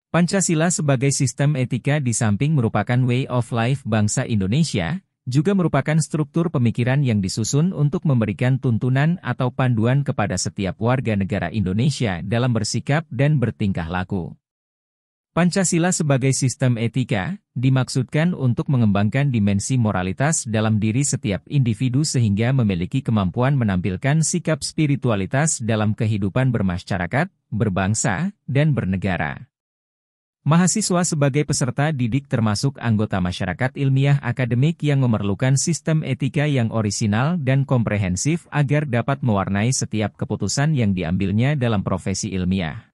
Pancasila sebagai sistem etika di samping merupakan way of life bangsa Indonesia, juga merupakan struktur pemikiran yang disusun untuk memberikan tuntunan atau panduan kepada setiap warga negara Indonesia dalam bersikap dan bertingkah laku. Pancasila sebagai sistem etika dimaksudkan untuk mengembangkan dimensi moralitas dalam diri setiap individu sehingga memiliki kemampuan menampilkan sikap spiritualitas dalam kehidupan bermasyarakat, berbangsa, dan bernegara. Mahasiswa sebagai peserta didik termasuk anggota masyarakat ilmiah akademik yang memerlukan sistem etika yang orisinal dan komprehensif agar dapat mewarnai setiap keputusan yang diambilnya dalam profesi ilmiah.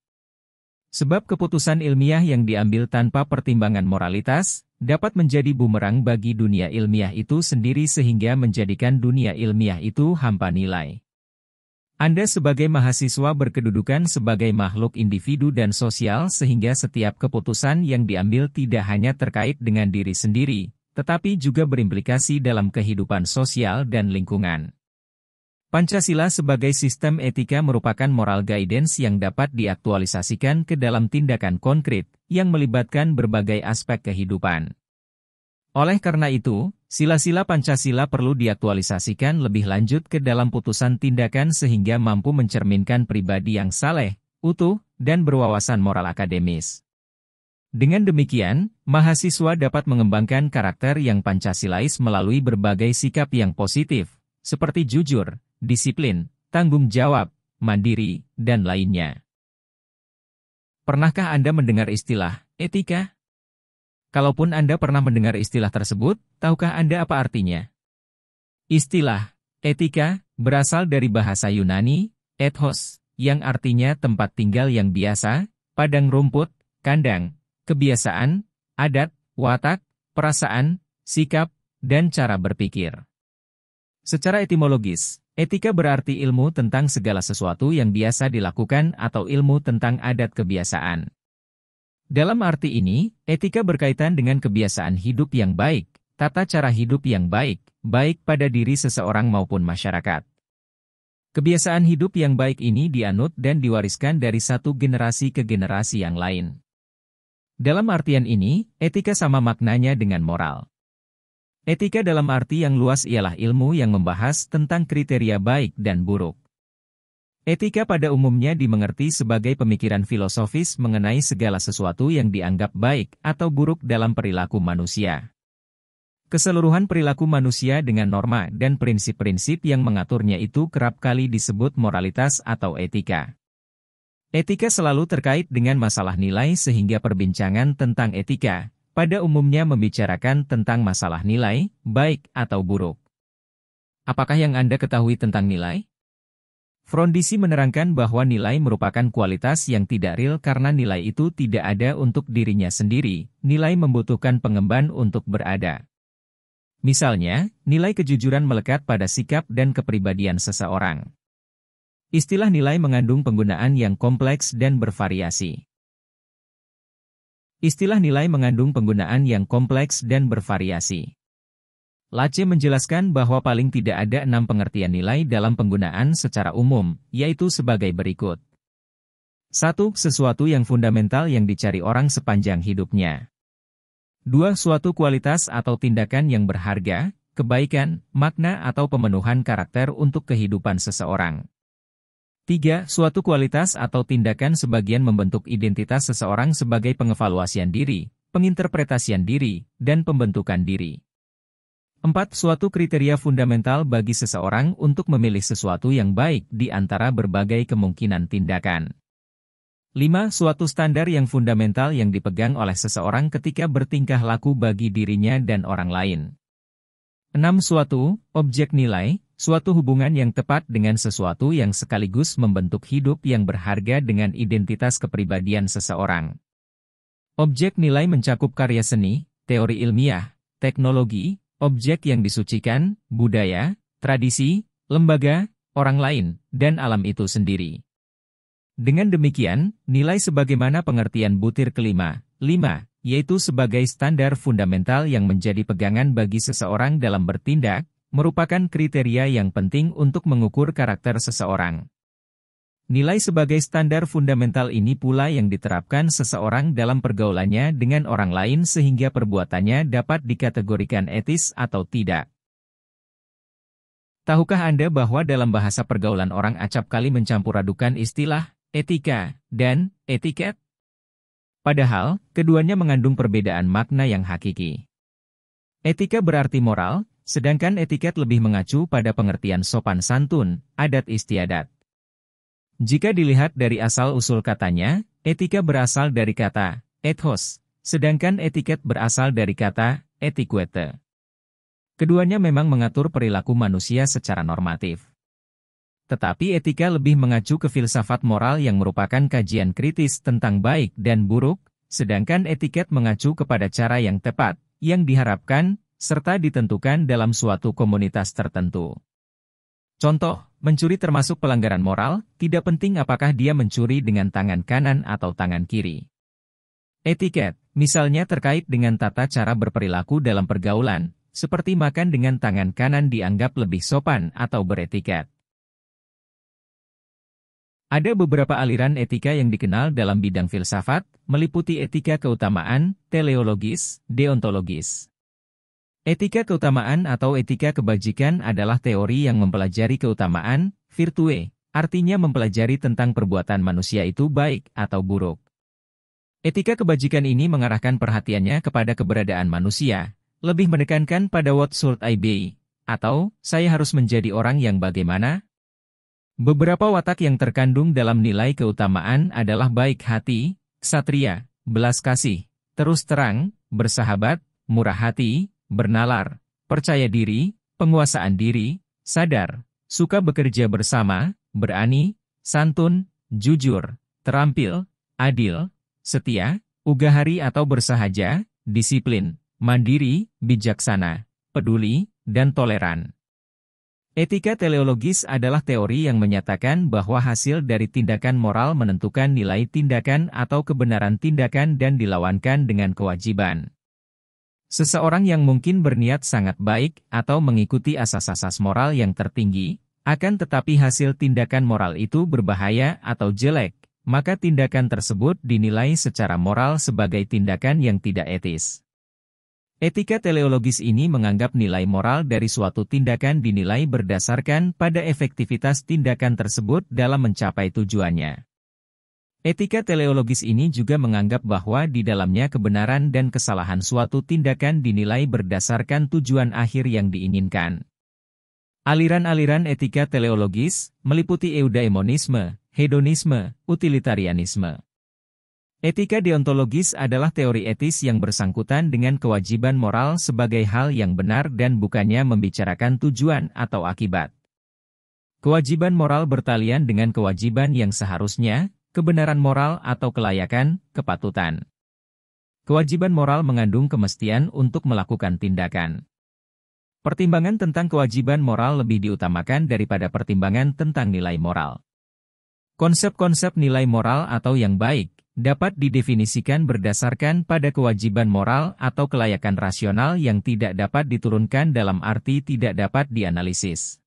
Sebab keputusan ilmiah yang diambil tanpa pertimbangan moralitas, dapat menjadi bumerang bagi dunia ilmiah itu sendiri sehingga menjadikan dunia ilmiah itu hampa nilai. Anda sebagai mahasiswa berkedudukan sebagai makhluk individu dan sosial sehingga setiap keputusan yang diambil tidak hanya terkait dengan diri sendiri, tetapi juga berimplikasi dalam kehidupan sosial dan lingkungan. Pancasila sebagai sistem etika merupakan moral guidance yang dapat diaktualisasikan ke dalam tindakan konkret yang melibatkan berbagai aspek kehidupan. Oleh karena itu, sila-sila Pancasila perlu diaktualisasikan lebih lanjut ke dalam putusan tindakan sehingga mampu mencerminkan pribadi yang saleh, utuh, dan berwawasan moral akademis. Dengan demikian, mahasiswa dapat mengembangkan karakter yang Pancasilais melalui berbagai sikap yang positif, seperti jujur, disiplin, tanggung jawab, mandiri, dan lainnya. Pernahkah Anda mendengar istilah etika? Kalaupun Anda pernah mendengar istilah tersebut, tahukah Anda apa artinya? Istilah etika berasal dari bahasa Yunani, ethos, yang artinya tempat tinggal yang biasa, padang rumput, kandang, kebiasaan, adat, watak, perasaan, sikap, dan cara berpikir. Secara etimologis, etika berarti ilmu tentang segala sesuatu yang biasa dilakukan atau ilmu tentang adat kebiasaan. Dalam arti ini, etika berkaitan dengan kebiasaan hidup yang baik, tata cara hidup yang baik, baik pada diri seseorang maupun masyarakat. Kebiasaan hidup yang baik ini dianut dan diwariskan dari satu generasi ke generasi yang lain. Dalam artian ini, etika sama maknanya dengan moral. Etika dalam arti yang luas ialah ilmu yang membahas tentang kriteria baik dan buruk. Etika pada umumnya dimengerti sebagai pemikiran filosofis mengenai segala sesuatu yang dianggap baik atau buruk dalam perilaku manusia. Keseluruhan perilaku manusia dengan norma dan prinsip-prinsip yang mengaturnya itu kerap kali disebut moralitas atau etika. Etika selalu terkait dengan masalah nilai sehingga perbincangan tentang etika pada umumnya membicarakan tentang masalah nilai, baik atau buruk. Apakah yang Anda ketahui tentang nilai? Frondizi menerangkan bahwa nilai merupakan kualitas yang tidak real karena nilai itu tidak ada untuk dirinya sendiri, nilai membutuhkan pengemban untuk berada. Misalnya, nilai kejujuran melekat pada sikap dan kepribadian seseorang. Istilah nilai mengandung penggunaan yang kompleks dan bervariasi. Istilah nilai mengandung penggunaan yang kompleks dan bervariasi. Lace menjelaskan bahwa paling tidak ada 6 pengertian nilai dalam penggunaan secara umum, yaitu sebagai berikut. 1. Sesuatu yang fundamental yang dicari orang sepanjang hidupnya. 2. Suatu kualitas atau tindakan yang berharga, kebaikan, makna atau pemenuhan karakter untuk kehidupan seseorang. 3. Suatu kualitas atau tindakan sebagian membentuk identitas seseorang sebagai pengevaluasian diri, penginterpretasian diri, dan pembentukan diri. 4. Suatu kriteria fundamental bagi seseorang untuk memilih sesuatu yang baik di antara berbagai kemungkinan tindakan. 5. Suatu standar yang fundamental yang dipegang oleh seseorang ketika bertingkah laku bagi dirinya dan orang lain. 6. Suatu objek nilai, suatu hubungan yang tepat dengan sesuatu yang sekaligus membentuk hidup yang berharga dengan identitas kepribadian seseorang. Objek nilai mencakup karya seni, teori ilmiah, teknologi, objek yang disucikan, budaya, tradisi, lembaga, orang lain, dan alam itu sendiri. Dengan demikian, nilai sebagaimana pengertian butir kelima, 5, yaitu sebagai standar fundamental yang menjadi pegangan bagi seseorang dalam bertindak, merupakan kriteria yang penting untuk mengukur karakter seseorang. Nilai sebagai standar fundamental ini pula yang diterapkan seseorang dalam pergaulannya dengan orang lain sehingga perbuatannya dapat dikategorikan etis atau tidak. Tahukah Anda bahwa dalam bahasa pergaulan orang acap kali mencampur adukan istilah etika dan etiket? Padahal, keduanya mengandung perbedaan makna yang hakiki. Etika berarti moral, sedangkan etiket lebih mengacu pada pengertian sopan santun, adat istiadat. Jika dilihat dari asal-usul katanya, etika berasal dari kata ethos, sedangkan etiket berasal dari kata etiquette. Keduanya memang mengatur perilaku manusia secara normatif. Tetapi etika lebih mengacu ke filsafat moral yang merupakan kajian kritis tentang baik dan buruk, sedangkan etiket mengacu kepada cara yang tepat, yang diharapkan, serta ditentukan dalam suatu komunitas tertentu. Contoh, mencuri termasuk pelanggaran moral, tidak penting apakah dia mencuri dengan tangan kanan atau tangan kiri. Etiket, misalnya terkait dengan tata cara berperilaku dalam pergaulan, seperti makan dengan tangan kanan dianggap lebih sopan atau beretiket. Ada beberapa aliran etika yang dikenal dalam bidang filsafat, meliputi etika keutamaan, teleologis, deontologis. Etika keutamaan atau etika kebajikan adalah teori yang mempelajari keutamaan, virtue, artinya mempelajari tentang perbuatan manusia itu baik atau buruk. Etika kebajikan ini mengarahkan perhatiannya kepada keberadaan manusia, lebih menekankan pada what should I be, atau saya harus menjadi orang yang bagaimana. Beberapa watak yang terkandung dalam nilai keutamaan adalah baik hati, ksatria, belas kasih, terus terang, bersahabat, murah hati, bernalar, percaya diri, penguasaan diri, sadar, suka bekerja bersama, berani, santun, jujur, terampil, adil, setia, ugahari atau bersahaja, disiplin, mandiri, bijaksana, peduli, dan toleran. Etika teleologis adalah teori yang menyatakan bahwa hasil dari tindakan moral menentukan nilai tindakan atau kebenaran tindakan dan dilawankan dengan kewajiban. Seseorang yang mungkin berniat sangat baik atau mengikuti asas-asas moral yang tertinggi, akan tetapi hasil tindakan moral itu berbahaya atau jelek, maka tindakan tersebut dinilai secara moral sebagai tindakan yang tidak etis. Etika teleologis ini menganggap nilai moral dari suatu tindakan dinilai berdasarkan pada efektivitas tindakan tersebut dalam mencapai tujuannya. Etika teleologis ini juga menganggap bahwa di dalamnya kebenaran dan kesalahan suatu tindakan dinilai berdasarkan tujuan akhir yang diinginkan. Aliran-aliran etika teleologis meliputi eudaimonisme, hedonisme, utilitarianisme. Etika deontologis adalah teori etis yang bersangkutan dengan kewajiban moral sebagai hal yang benar dan bukannya membicarakan tujuan atau akibat. Kewajiban moral bertalian dengan kewajiban yang seharusnya, kebenaran moral atau kelayakan, kepatutan. Kewajiban moral mengandung kemestian untuk melakukan tindakan. Pertimbangan tentang kewajiban moral lebih diutamakan daripada pertimbangan tentang nilai moral. Konsep-konsep nilai moral atau yang baik dapat didefinisikan berdasarkan pada kewajiban moral atau kelayakan rasional yang tidak dapat diturunkan dalam arti tidak dapat dianalisis.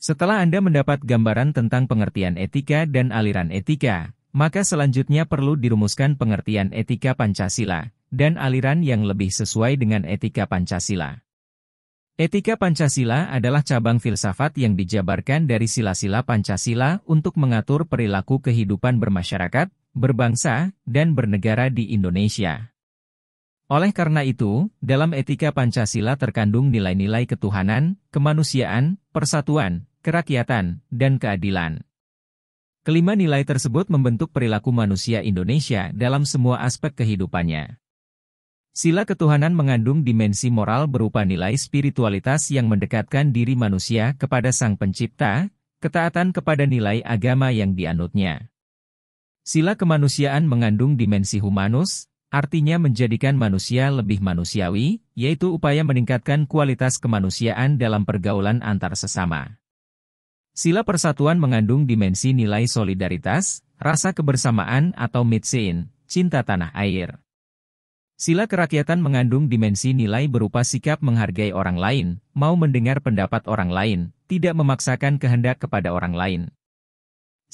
Setelah Anda mendapat gambaran tentang pengertian etika dan aliran etika, maka selanjutnya perlu dirumuskan pengertian etika Pancasila, dan aliran yang lebih sesuai dengan etika Pancasila. Etika Pancasila adalah cabang filsafat yang dijabarkan dari sila-sila Pancasila untuk mengatur perilaku kehidupan bermasyarakat, berbangsa, dan bernegara di Indonesia. Oleh karena itu, dalam etika Pancasila terkandung nilai-nilai ketuhanan, kemanusiaan, persatuan, kerakyatan, dan keadilan. Kelima nilai tersebut membentuk perilaku manusia Indonesia dalam semua aspek kehidupannya. Sila ketuhanan mengandung dimensi moral berupa nilai spiritualitas yang mendekatkan diri manusia kepada Sang Pencipta, ketaatan kepada nilai agama yang dianutnya. Sila kemanusiaan mengandung dimensi humanus, artinya menjadikan manusia lebih manusiawi, yaitu upaya meningkatkan kualitas kemanusiaan dalam pergaulan antar sesama. Sila persatuan mengandung dimensi nilai solidaritas, rasa kebersamaan atau mitsein, cinta tanah air. Sila kerakyatan mengandung dimensi nilai berupa sikap menghargai orang lain, mau mendengar pendapat orang lain, tidak memaksakan kehendak kepada orang lain.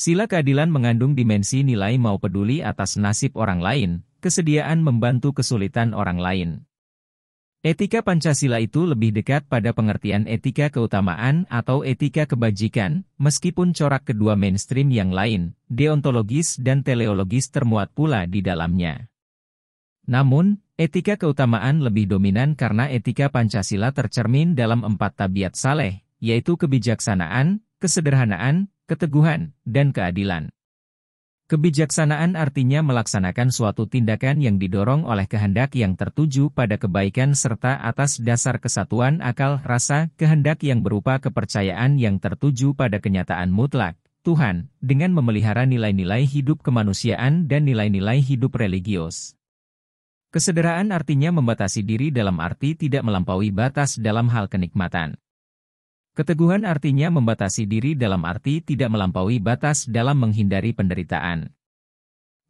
Sila keadilan mengandung dimensi nilai mau peduli atas nasib orang lain, kesediaan membantu kesulitan orang lain. Etika Pancasila itu lebih dekat pada pengertian etika keutamaan atau etika kebajikan, meskipun corak kedua mainstream yang lain, deontologis dan teleologis termuat pula di dalamnya. Namun, etika keutamaan lebih dominan karena etika Pancasila tercermin dalam 4 tabiat saleh, yaitu kebijaksanaan, kesederhanaan, keteguhan, dan keadilan. Kebijaksanaan artinya melaksanakan suatu tindakan yang didorong oleh kehendak yang tertuju pada kebaikan serta atas dasar kesatuan akal rasa, kehendak yang berupa kepercayaan yang tertuju pada kenyataan mutlak, Tuhan, dengan memelihara nilai-nilai hidup kemanusiaan dan nilai-nilai hidup religius. Kesederhanaan artinya membatasi diri dalam arti tidak melampaui batas dalam hal kenikmatan. Keteguhan artinya membatasi diri dalam arti tidak melampaui batas dalam menghindari penderitaan.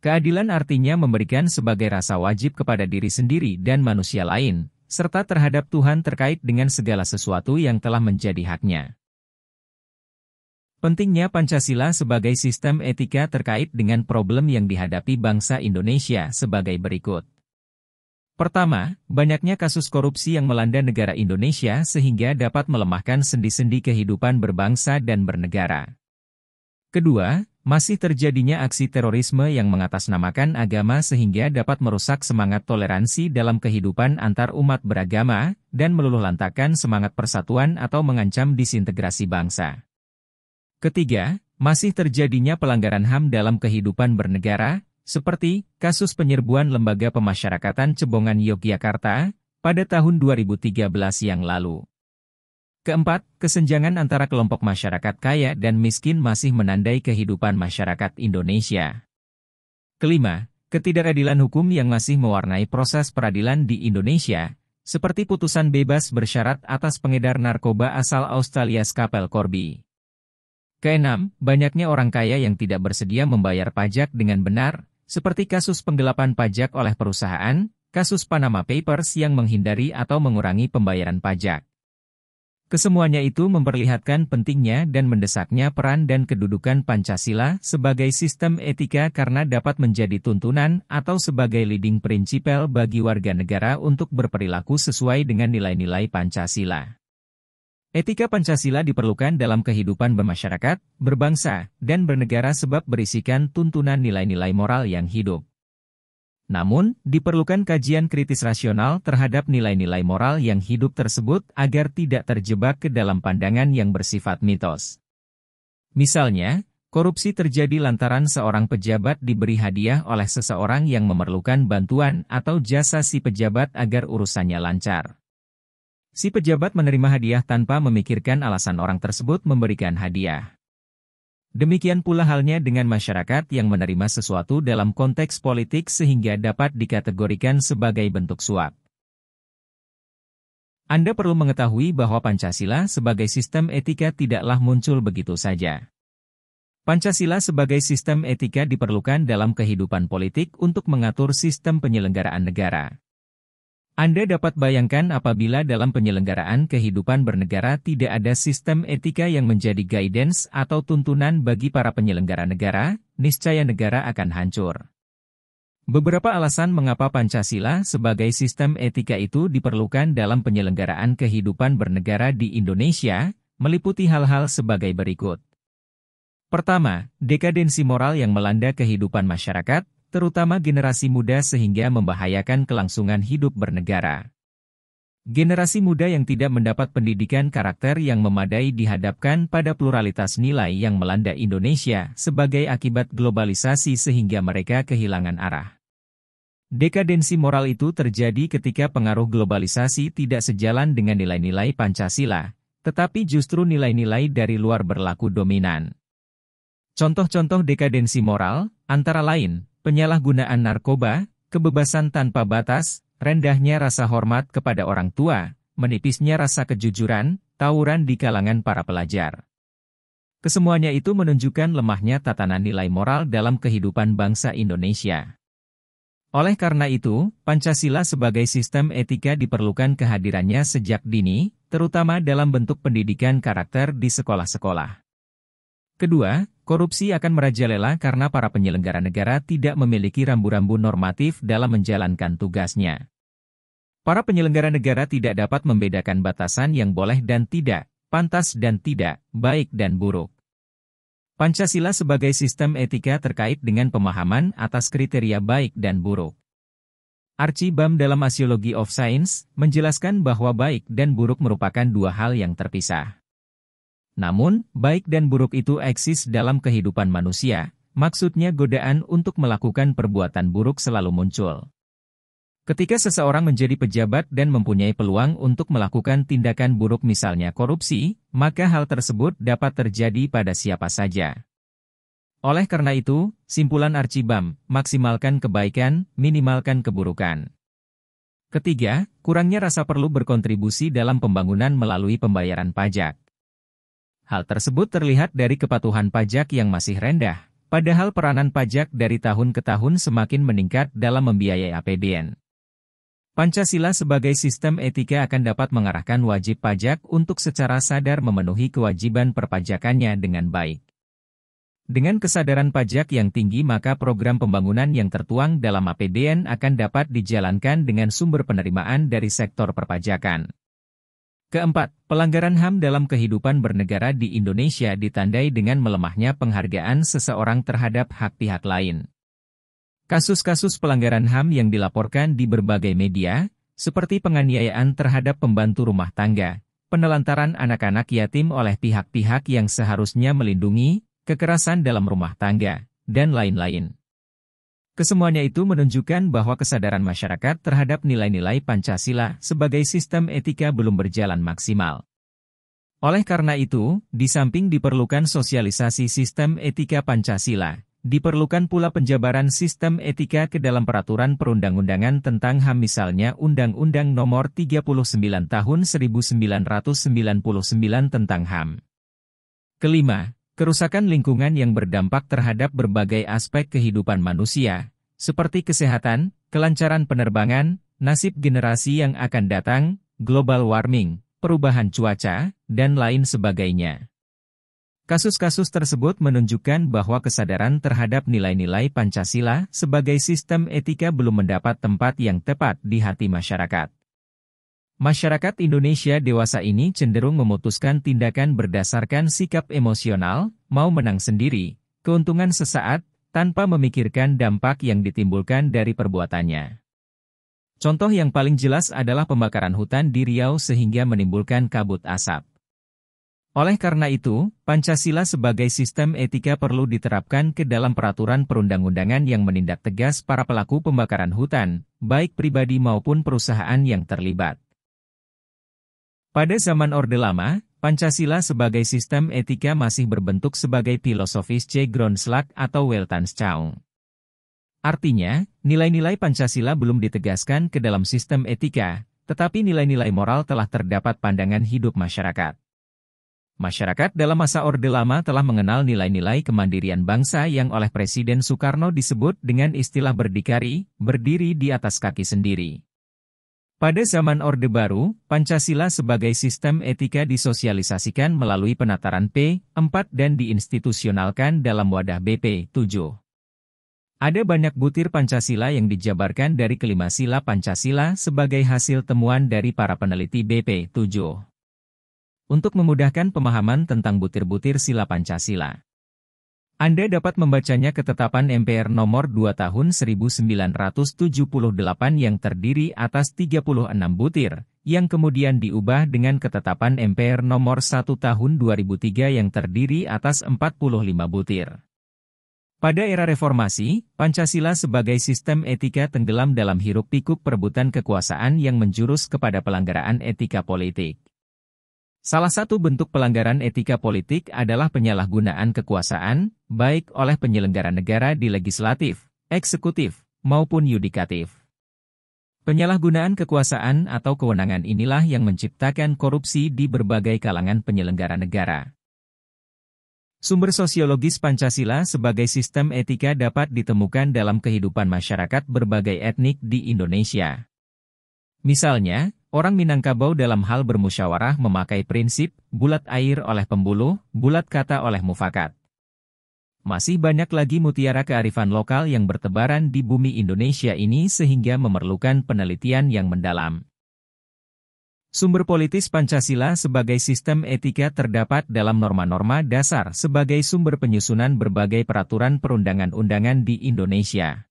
Keadilan artinya memberikan sebagai rasa wajib kepada diri sendiri dan manusia lain, serta terhadap Tuhan terkait dengan segala sesuatu yang telah menjadi haknya. Pentingnya Pancasila sebagai sistem etika terkait dengan problem yang dihadapi bangsa Indonesia sebagai berikut. Pertama, banyaknya kasus korupsi yang melanda negara Indonesia sehingga dapat melemahkan sendi-sendi kehidupan berbangsa dan bernegara. Kedua, masih terjadinya aksi terorisme yang mengatasnamakan agama sehingga dapat merusak semangat toleransi dalam kehidupan antar umat beragama, dan meluluhlantakkan semangat persatuan atau mengancam disintegrasi bangsa. Ketiga, masih terjadinya pelanggaran HAM dalam kehidupan bernegara, seperti kasus penyerbuan Lembaga Pemasyarakatan Cebongan Yogyakarta pada tahun 2013 yang lalu. Keempat, kesenjangan antara kelompok masyarakat kaya dan miskin masih menandai kehidupan masyarakat Indonesia. Kelima, ketidakadilan hukum yang masih mewarnai proses peradilan di Indonesia, seperti putusan bebas bersyarat atas pengedar narkoba asal Australia Scapel Corby. Keenam, banyaknya orang kaya yang tidak bersedia membayar pajak dengan benar, seperti kasus penggelapan pajak oleh perusahaan, kasus Panama Papers yang menghindari atau mengurangi pembayaran pajak. Kesemuanya itu memperlihatkan pentingnya dan mendesaknya peran dan kedudukan Pancasila sebagai sistem etika karena dapat menjadi tuntunan atau sebagai leading principle bagi warga negara untuk berperilaku sesuai dengan nilai-nilai Pancasila. Etika Pancasila diperlukan dalam kehidupan bermasyarakat, berbangsa, dan bernegara sebab berisikan tuntunan nilai-nilai moral yang hidup. Namun, diperlukan kajian kritis rasional terhadap nilai-nilai moral yang hidup tersebut agar tidak terjebak ke dalam pandangan yang bersifat mitos. Misalnya, korupsi terjadi lantaran seorang pejabat diberi hadiah oleh seseorang yang memerlukan bantuan atau jasa si pejabat agar urusannya lancar. Si pejabat menerima hadiah tanpa memikirkan alasan orang tersebut memberikan hadiah. Demikian pula halnya dengan masyarakat yang menerima sesuatu dalam konteks politik sehingga dapat dikategorikan sebagai bentuk suap. Anda perlu mengetahui bahwa Pancasila sebagai sistem etika tidaklah muncul begitu saja. Pancasila sebagai sistem etika diperlukan dalam kehidupan politik untuk mengatur sistem penyelenggaraan negara. Anda dapat bayangkan apabila dalam penyelenggaraan kehidupan bernegara tidak ada sistem etika yang menjadi guidance atau tuntunan bagi para penyelenggara negara, niscaya negara akan hancur. Beberapa alasan mengapa Pancasila sebagai sistem etika itu diperlukan dalam penyelenggaraan kehidupan bernegara di Indonesia, meliputi hal-hal sebagai berikut. Pertama, dekadensi moral yang melanda kehidupan masyarakat, terutama generasi muda sehingga membahayakan kelangsungan hidup bernegara. Generasi muda yang tidak mendapat pendidikan karakter yang memadai dihadapkan pada pluralitas nilai yang melanda Indonesia sebagai akibat globalisasi sehingga mereka kehilangan arah. Dekadensi moral itu terjadi ketika pengaruh globalisasi tidak sejalan dengan nilai-nilai Pancasila, tetapi justru nilai-nilai dari luar berlaku dominan. Contoh-contoh dekadensi moral, antara lain, penyalahgunaan narkoba, kebebasan tanpa batas, rendahnya rasa hormat kepada orang tua, menipisnya rasa kejujuran, tawuran di kalangan para pelajar. Kesemuanya itu menunjukkan lemahnya tatanan nilai moral dalam kehidupan bangsa Indonesia. Oleh karena itu, Pancasila sebagai sistem etika diperlukan kehadirannya sejak dini, terutama dalam bentuk pendidikan karakter di sekolah-sekolah. Kedua, korupsi akan merajalela karena para penyelenggara negara tidak memiliki rambu-rambu normatif dalam menjalankan tugasnya. Para penyelenggara negara tidak dapat membedakan batasan yang boleh dan tidak, pantas dan tidak, baik dan buruk. Pancasila sebagai sistem etika terkait dengan pemahaman atas kriteria baik dan buruk. Archie Bam dalam Asiology of Science menjelaskan bahwa baik dan buruk merupakan dua hal yang terpisah. Namun, baik dan buruk itu eksis dalam kehidupan manusia, maksudnya godaan untuk melakukan perbuatan buruk selalu muncul. Ketika seseorang menjadi pejabat dan mempunyai peluang untuk melakukan tindakan buruk misalnya korupsi, maka hal tersebut dapat terjadi pada siapa saja. Oleh karena itu, simpulan Archie Bam, maksimalkan kebaikan, minimalkan keburukan. Ketiga, kurangnya rasa perlu berkontribusi dalam pembangunan melalui pembayaran pajak. Hal tersebut terlihat dari kepatuhan pajak yang masih rendah, padahal peranan pajak dari tahun ke tahun semakin meningkat dalam membiayai APBN. Pancasila sebagai sistem etika akan dapat mengarahkan wajib pajak untuk secara sadar memenuhi kewajiban perpajakannya dengan baik. Dengan kesadaran pajak yang tinggi maka program pembangunan yang tertuang dalam APBN akan dapat dijalankan dengan sumber penerimaan dari sektor perpajakan. Keempat, pelanggaran HAM dalam kehidupan bernegara di Indonesia ditandai dengan melemahnya penghargaan seseorang terhadap hak pihak lain. Kasus-kasus pelanggaran HAM yang dilaporkan di berbagai media, seperti penganiayaan terhadap pembantu rumah tangga, penelantaran anak-anak yatim oleh pihak-pihak yang seharusnya melindungi, kekerasan dalam rumah tangga, dan lain-lain. Kesemuanya itu menunjukkan bahwa kesadaran masyarakat terhadap nilai-nilai Pancasila sebagai sistem etika belum berjalan maksimal. Oleh karena itu, di samping diperlukan sosialisasi sistem etika Pancasila, diperlukan pula penjabaran sistem etika ke dalam peraturan perundang-undangan tentang HAM misalnya Undang-Undang Nomor 39 Tahun 1999 tentang HAM. Kelima, kerusakan lingkungan yang berdampak terhadap berbagai aspek kehidupan manusia, seperti kesehatan, kelancaran penerbangan, nasib generasi yang akan datang, global warming, perubahan cuaca, dan lain sebagainya. Kasus-kasus tersebut menunjukkan bahwa kesadaran terhadap nilai-nilai Pancasila sebagai sistem etika belum mendapat tempat yang tepat di hati masyarakat. Masyarakat Indonesia dewasa ini cenderung memutuskan tindakan berdasarkan sikap emosional, mau menang sendiri, keuntungan sesaat, tanpa memikirkan dampak yang ditimbulkan dari perbuatannya. Contoh yang paling jelas adalah pembakaran hutan di Riau sehingga menimbulkan kabut asap. Oleh karena itu, Pancasila sebagai sistem etika perlu diterapkan ke dalam peraturan perundang-undangan yang menindak tegas para pelaku pembakaran hutan, baik pribadi maupun perusahaan yang terlibat. Pada zaman Orde Lama, Pancasila sebagai sistem etika masih berbentuk sebagai filosofis Grundslag atau Weltanschauung. Artinya, nilai-nilai Pancasila belum ditegaskan ke dalam sistem etika, tetapi nilai-nilai moral telah terdapat pandangan hidup masyarakat. Masyarakat dalam masa Orde Lama telah mengenal nilai-nilai kemandirian bangsa yang oleh Presiden Soekarno disebut dengan istilah berdikari, berdiri di atas kaki sendiri. Pada zaman Orde Baru, Pancasila sebagai sistem etika disosialisasikan melalui penataran P4 dan diinstitusionalkan dalam wadah BP7. Ada banyak butir Pancasila yang dijabarkan dari kelima sila Pancasila sebagai hasil temuan dari para peneliti BP7. Untuk memudahkan pemahaman tentang butir-butir sila Pancasila, Anda dapat membacanya ketetapan MPR nomor 2 tahun 1978 yang terdiri atas 36 butir, yang kemudian diubah dengan ketetapan MPR nomor 1 tahun 2003 yang terdiri atas 45 butir. Pada era reformasi, Pancasila sebagai sistem etika tenggelam dalam hiruk-pikuk perebutan kekuasaan yang menjurus kepada pelanggaran etika politik. Salah satu bentuk pelanggaran etika politik adalah penyalahgunaan kekuasaan, baik oleh penyelenggara negara di legislatif, eksekutif, maupun yudikatif. Penyalahgunaan kekuasaan atau kewenangan inilah yang menciptakan korupsi di berbagai kalangan penyelenggara negara. Sumber sosiologis Pancasila sebagai sistem etika dapat ditemukan dalam kehidupan masyarakat berbagai etnik di Indonesia. Misalnya, orang Minangkabau dalam hal bermusyawarah memakai prinsip bulat air oleh pembuluh, bulat kata oleh mufakat. Masih banyak lagi mutiara kearifan lokal yang bertebaran di bumi Indonesia ini sehingga memerlukan penelitian yang mendalam. Sumber politis Pancasila sebagai sistem etika terdapat dalam norma-norma dasar sebagai sumber penyusunan berbagai peraturan perundang-undangan di Indonesia.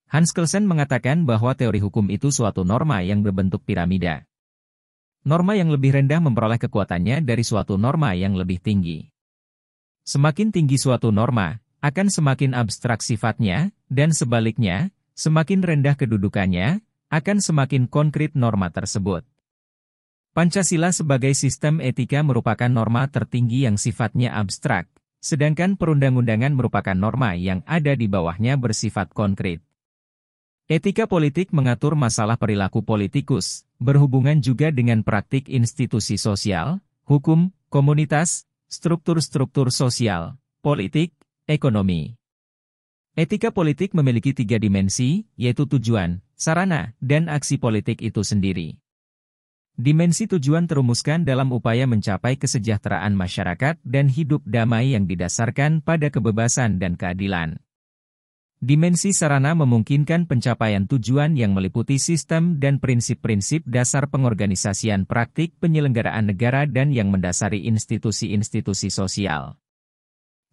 Hans Kelsen mengatakan bahwa teori hukum itu suatu norma yang berbentuk piramida. Norma yang lebih rendah memperoleh kekuatannya dari suatu norma yang lebih tinggi. Semakin tinggi suatu norma, akan semakin abstrak sifatnya, dan sebaliknya, semakin rendah kedudukannya, akan semakin konkret norma tersebut. Pancasila sebagai sistem etika merupakan norma tertinggi yang sifatnya abstrak, sedangkan perundang-undangan merupakan norma yang ada di bawahnya bersifat konkret. Etika politik mengatur masalah perilaku politikus, berhubungan juga dengan praktik institusi sosial, hukum, komunitas, struktur-struktur sosial, politik, ekonomi. Etika politik memiliki 3 dimensi, yaitu tujuan, sarana, dan aksi politik itu sendiri. Dimensi tujuan terumuskan dalam upaya mencapai kesejahteraan masyarakat dan hidup damai yang didasarkan pada kebebasan dan keadilan. Dimensi sarana memungkinkan pencapaian tujuan yang meliputi sistem dan prinsip-prinsip dasar pengorganisasian praktik penyelenggaraan negara dan yang mendasari institusi-institusi sosial.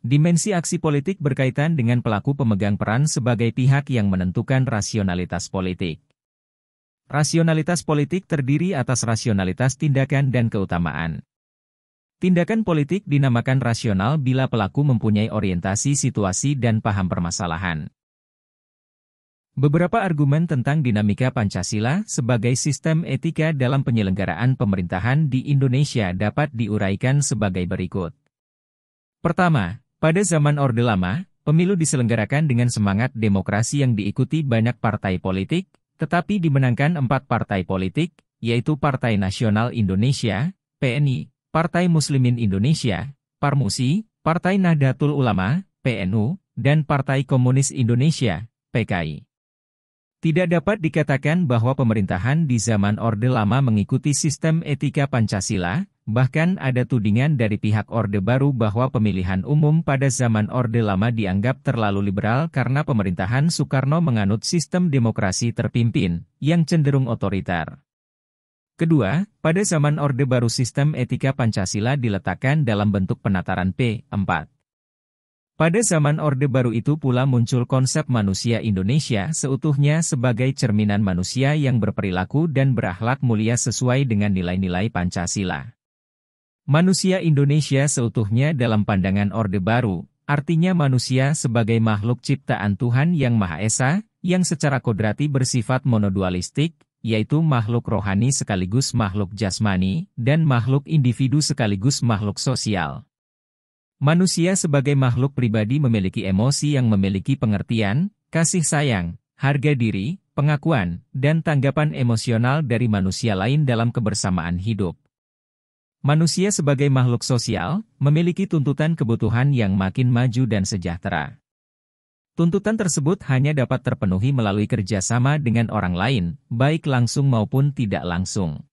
Dimensi aksi politik berkaitan dengan pelaku pemegang peran sebagai pihak yang menentukan rasionalitas politik. Rasionalitas politik terdiri atas rasionalitas tindakan dan keutamaan. Tindakan politik dinamakan rasional bila pelaku mempunyai orientasi situasi dan paham permasalahan. Beberapa argumen tentang dinamika Pancasila sebagai sistem etika dalam penyelenggaraan pemerintahan di Indonesia dapat diuraikan sebagai berikut. Pertama, pada zaman Orde Lama, pemilu diselenggarakan dengan semangat demokrasi yang diikuti banyak partai politik, tetapi dimenangkan 4 partai politik, yaitu Partai Nasional Indonesia, PNI, Partai Muslimin Indonesia, Parmusi, Partai Nahdlatul Ulama, PNU, dan Partai Komunis Indonesia, PKI. Tidak dapat dikatakan bahwa pemerintahan di zaman Orde Lama mengikuti sistem etika Pancasila, bahkan ada tudingan dari pihak Orde Baru bahwa pemilihan umum pada zaman Orde Lama dianggap terlalu liberal karena pemerintahan Soekarno menganut sistem demokrasi terpimpin, yang cenderung otoriter. Kedua, pada zaman Orde Baru sistem etika Pancasila diletakkan dalam bentuk penataran P4. Pada zaman Orde Baru itu pula muncul konsep manusia Indonesia seutuhnya sebagai cerminan manusia yang berperilaku dan berakhlak mulia sesuai dengan nilai-nilai Pancasila. Manusia Indonesia seutuhnya dalam pandangan Orde Baru, artinya manusia sebagai makhluk ciptaan Tuhan Yang Maha Esa, yang secara kodrati bersifat monodualistik, yaitu makhluk rohani sekaligus makhluk jasmani, dan makhluk individu sekaligus makhluk sosial. Manusia sebagai makhluk pribadi memiliki emosi yang memiliki pengertian, kasih sayang, harga diri, pengakuan, dan tanggapan emosional dari manusia lain dalam kebersamaan hidup. Manusia sebagai makhluk sosial, memiliki tuntutan kebutuhan yang makin maju dan sejahtera. Tuntutan tersebut hanya dapat terpenuhi melalui kerjasama dengan orang lain, baik langsung maupun tidak langsung.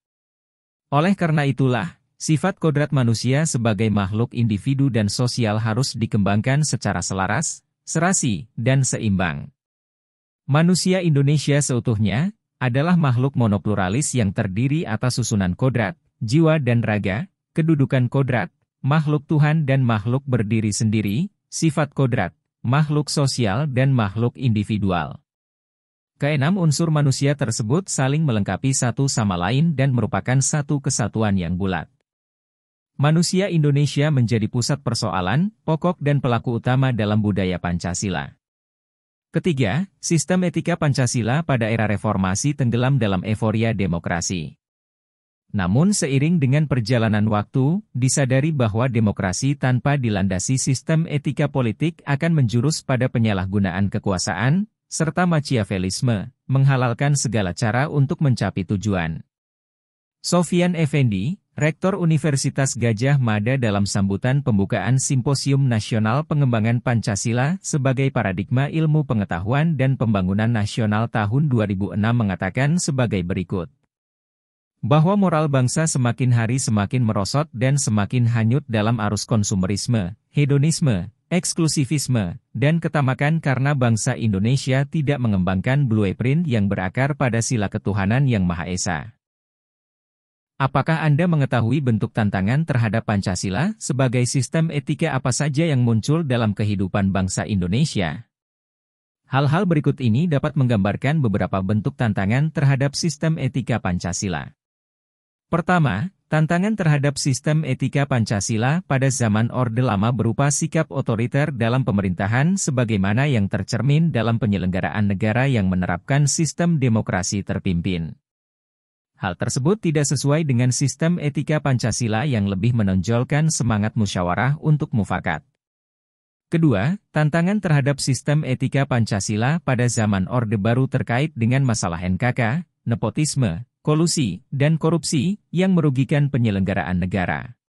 Oleh karena itulah, sifat kodrat manusia sebagai makhluk individu dan sosial harus dikembangkan secara selaras, serasi, dan seimbang. Manusia Indonesia seutuhnya adalah makhluk monopluralis yang terdiri atas susunan kodrat, jiwa dan raga, kedudukan kodrat, makhluk Tuhan dan makhluk berdiri sendiri, sifat kodrat, makhluk sosial dan makhluk individual. Keenam unsur manusia tersebut saling melengkapi satu sama lain dan merupakan satu kesatuan yang bulat. Manusia Indonesia menjadi pusat persoalan, pokok dan pelaku utama dalam budaya Pancasila. Ketiga, sistem etika Pancasila pada era reformasi tenggelam dalam euforia demokrasi. Namun seiring dengan perjalanan waktu, disadari bahwa demokrasi tanpa dilandasi sistem etika politik akan menjurus pada penyalahgunaan kekuasaan, serta Machiavellisme, menghalalkan segala cara untuk mencapai tujuan. Sofyan Effendi, Rektor Universitas Gadjah Mada dalam sambutan pembukaan Simposium Nasional Pengembangan Pancasila sebagai Paradigma Ilmu Pengetahuan dan Pembangunan Nasional tahun 2006 mengatakan sebagai berikut. Bahwa moral bangsa semakin hari semakin merosot dan semakin hanyut dalam arus konsumerisme, hedonisme, eksklusivisme, dan ketamakan karena bangsa Indonesia tidak mengembangkan blueprint yang berakar pada sila ketuhanan yang Maha Esa. Apakah Anda mengetahui bentuk tantangan terhadap Pancasila sebagai sistem etika apa saja yang muncul dalam kehidupan bangsa Indonesia? Hal-hal berikut ini dapat menggambarkan beberapa bentuk tantangan terhadap sistem etika Pancasila. Pertama, tantangan terhadap sistem etika Pancasila pada zaman Orde Lama berupa sikap otoriter dalam pemerintahan sebagaimana yang tercermin dalam penyelenggaraan negara yang menerapkan sistem demokrasi terpimpin. Hal tersebut tidak sesuai dengan sistem etika Pancasila yang lebih menonjolkan semangat musyawarah untuk mufakat. Kedua, tantangan terhadap sistem etika Pancasila pada zaman Orde Baru terkait dengan masalah NKK, nepotisme, kolusi, dan korupsi yang merugikan penyelenggaraan negara.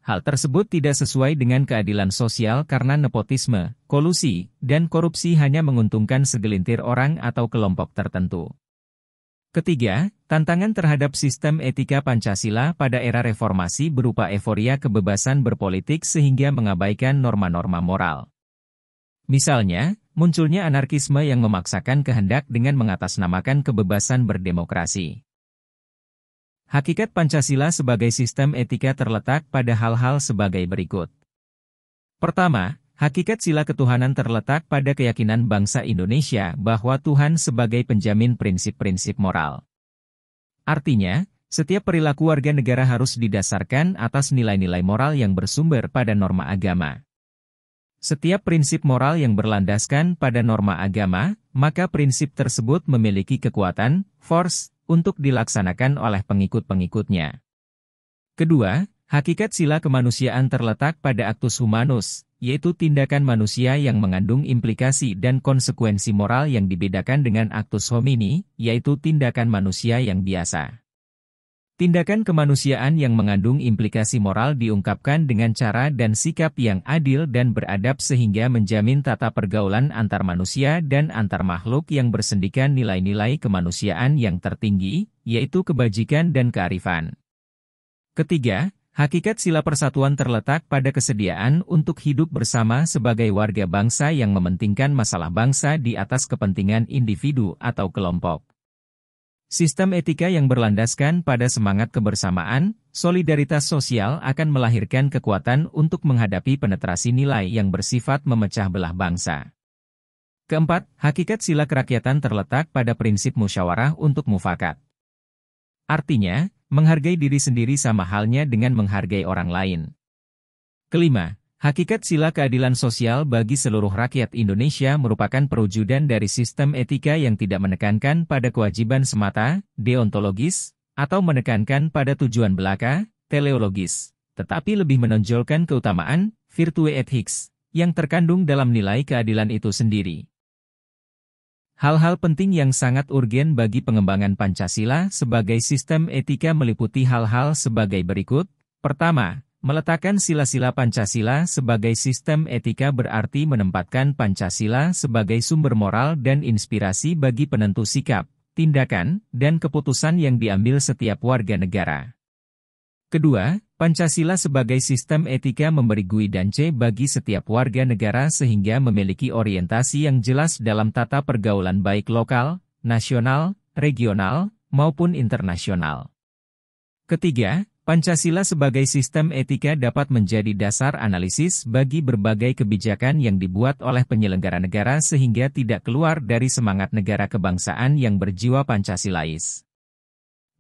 Hal tersebut tidak sesuai dengan keadilan sosial karena nepotisme, kolusi, dan korupsi hanya menguntungkan segelintir orang atau kelompok tertentu. Ketiga, tantangan terhadap sistem etika Pancasila pada era reformasi berupa euforia kebebasan berpolitik sehingga mengabaikan norma-norma moral. Misalnya, munculnya anarkisme yang memaksakan kehendak dengan mengatasnamakan kebebasan berdemokrasi. Hakikat Pancasila sebagai sistem etika terletak pada hal-hal sebagai berikut. Pertama, hakikat sila ketuhanan terletak pada keyakinan bangsa Indonesia bahwa Tuhan sebagai penjamin prinsip-prinsip moral. Artinya, setiap perilaku warga negara harus didasarkan atas nilai-nilai moral yang bersumber pada norma agama. Setiap prinsip moral yang berlandaskan pada norma agama, maka prinsip tersebut memiliki kekuatan, force, untuk dilaksanakan oleh pengikut-pengikutnya. Kedua, hakikat sila kemanusiaan terletak pada actus humanus, yaitu tindakan manusia yang mengandung implikasi dan konsekuensi moral yang dibedakan dengan actus homini, yaitu tindakan manusia yang biasa. Tindakan kemanusiaan yang mengandung implikasi moral diungkapkan dengan cara dan sikap yang adil dan beradab sehingga menjamin tata pergaulan antar manusia dan antar makhluk yang bersendikan nilai-nilai kemanusiaan yang tertinggi, yaitu kebajikan dan kearifan. Ketiga, hakikat sila persatuan terletak pada kesediaan untuk hidup bersama sebagai warga bangsa yang mementingkan masalah bangsa di atas kepentingan individu atau kelompok. Sistem etika yang berlandaskan pada semangat kebersamaan, solidaritas sosial akan melahirkan kekuatan untuk menghadapi penetrasi nilai yang bersifat memecah belah bangsa. Keempat, hakikat sila kerakyatan terletak pada prinsip musyawarah untuk mufakat. Artinya, menghargai diri sendiri sama halnya dengan menghargai orang lain. Kelima, hakikat sila keadilan sosial bagi seluruh rakyat Indonesia merupakan perwujudan dari sistem etika yang tidak menekankan pada kewajiban semata, deontologis, atau menekankan pada tujuan belaka, teleologis, tetapi lebih menonjolkan keutamaan, virtue ethics, yang terkandung dalam nilai keadilan itu sendiri. Hal-hal penting yang sangat urgen bagi pengembangan Pancasila sebagai sistem etika meliputi hal-hal sebagai berikut. Pertama, meletakkan sila-sila Pancasila sebagai sistem etika berarti menempatkan Pancasila sebagai sumber moral dan inspirasi bagi penentu sikap, tindakan, dan keputusan yang diambil setiap warga negara. Kedua, Pancasila sebagai sistem etika memberi guidance bagi setiap warga negara sehingga memiliki orientasi yang jelas dalam tata pergaulan baik lokal, nasional, regional, maupun internasional. Ketiga, Pancasila sebagai sistem etika dapat menjadi dasar analisis bagi berbagai kebijakan yang dibuat oleh penyelenggara negara sehingga tidak keluar dari semangat negara kebangsaan yang berjiwa Pancasilais.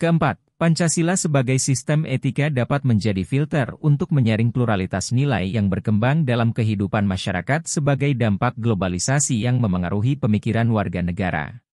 Keempat, Pancasila sebagai sistem etika dapat menjadi filter untuk menyaring pluralitas nilai yang berkembang dalam kehidupan masyarakat sebagai dampak globalisasi yang memengaruhi pemikiran warga negara.